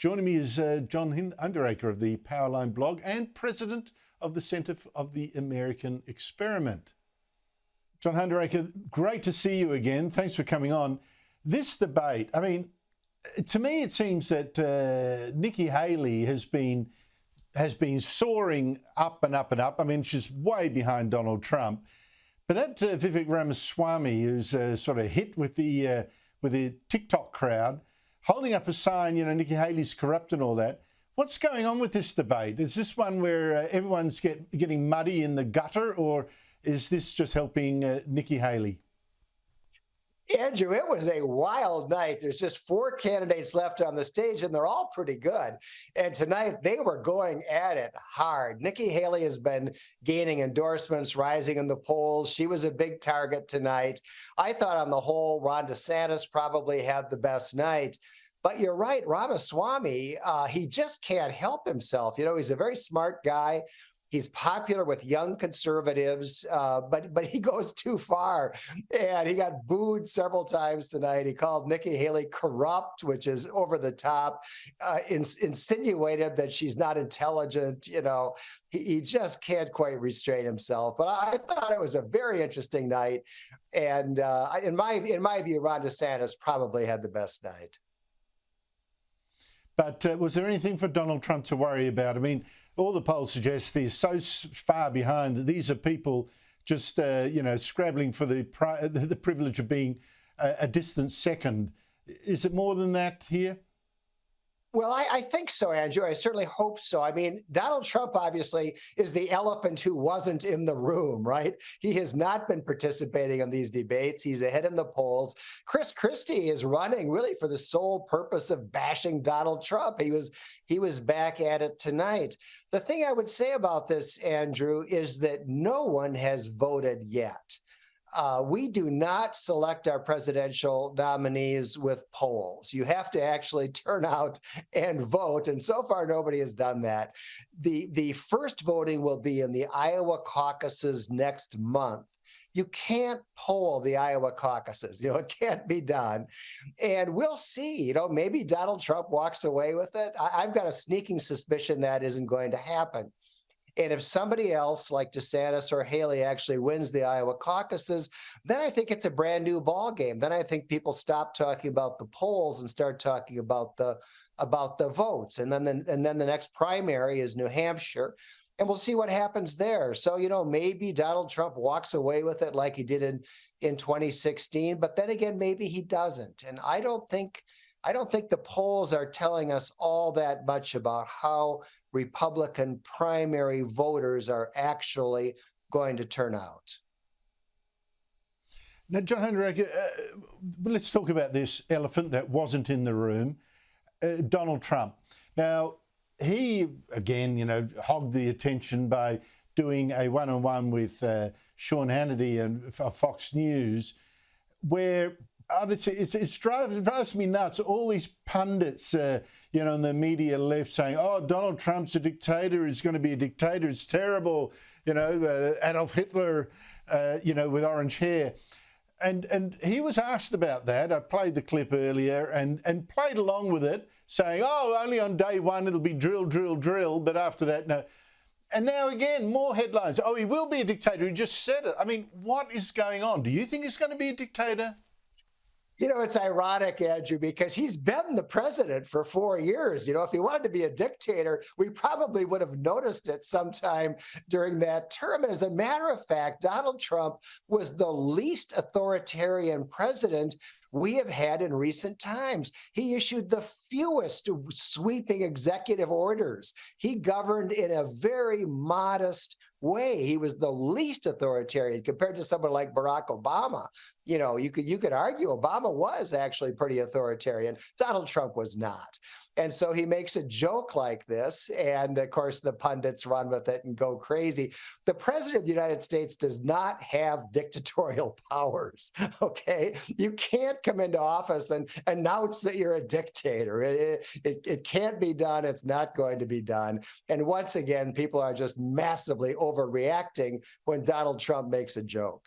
Joining me is John Hinderaker of the Powerline blog and president of the Centre of the American Experiment. John Hinderaker, great to see you again. Thanks for coming on. This debate, I mean, to me it seems that Nikki Haley has been soaring up and up and up. I mean, she's way behind Donald Trump. But that Vivek Ramaswamy, who's sort of hit with the TikTok crowd, holding up a sign, you know, Nikki Haley's corrupt and all that. What's going on with this debate? Is this one where everyone's getting muddy in the gutter, or is this just helping Nikki Haley? Andrew, it was a wild night. There's just 4 candidates left on the stage, and they're all pretty good. And tonight, they were going at it hard. Nikki Haley has been gaining endorsements, rising in the polls. She was a big target tonight. I thought on the whole, Ron DeSantis probably had the best night. But you're right, Ramaswamy, he just can't help himself. You know, he's a very smart guy. He's popular with young conservatives, but he goes too far. And he got booed several times tonight. He called Nikki Haley corrupt, which is over the top, insinuated that she's not intelligent. You know, he just can't quite restrain himself. But I thought it was a very interesting night. And in my view, Ron DeSantis probably had the best night. But was there anything for Donald Trump to worry about? I mean, all the polls suggest they're so far behind that these are people just, you know, scrabbling for the privilege of being a distant second. Is it more than that here? Well, I think so, Andrew. I certainly hope so. I mean, Donald Trump obviously is the elephant who wasn't in the room, right? He has not been participating in these debates. He's ahead in the polls. Chris Christie is running really for the sole purpose of bashing Donald Trump. He was back at it tonight. The thing I would say about this, Andrew, is that no one has voted yet. We do not select our presidential nominees with polls. You have to actually turn out and vote, and so far nobody has done that. The first voting will be in the Iowa Caucuses next month. You can't poll the Iowa caucuses. You know, it can't be done. And we'll see. You know, maybe Donald Trump walks away with it. I've got a sneaking suspicion that isn't going to happen. And if somebody else like DeSantis or Haley actually wins the Iowa caucuses, then I think it's a brand new ball game. Then I think people stop talking about the polls and start talking about the votes. And then the next primary is New Hampshire, and we'll see what happens there. So, you know, maybe Donald Trump walks away with it like he did in 2016, but then again, maybe he doesn't. And I don't think the polls are telling us all that much about how Republican primary voters are actually going to turn out. Now, John Hinderaker, let's talk about this elephant that wasn't in the room, Donald Trump. Now, he, again, you know, hogged the attention by doing a one-on-one with Sean Hannity and Fox News, where it drives me nuts. All these pundits, you know, in the media left saying, "Oh, Donald Trump's a dictator. He's going to be a dictator. It's terrible." You know, Adolf Hitler, you know, with orange hair, and he was asked about that. I played the clip earlier and played along with it, saying, "Oh, only on day one it'll be drill, drill, drill, but after that, no." And now again, more headlines. Oh, he will be a dictator. He just said it. I mean, what is going on? Do you think he's going to be a dictator? You know, it's ironic, Andrew, because he's been the president for 4 years. You know, if he wanted to be a dictator, we probably would have noticed it sometime during that term. And as a matter of fact, Donald Trump was the least authoritarian president we have had in recent times. He issued the fewest sweeping executive orders. He governed in a very modest way. He was the least authoritarian compared to someone like Barack Obama. You know, you could argue Obama was actually pretty authoritarian. Donald Trump was not. And so he makes a joke like this, and of course the pundits run with it and go crazy. The president of the United States does not have dictatorial powers, okay? You can't come into office and announce that you're a dictator. It can't be done. It's not going to be done. And once again, people are just massively overreacting when Donald Trump makes a joke.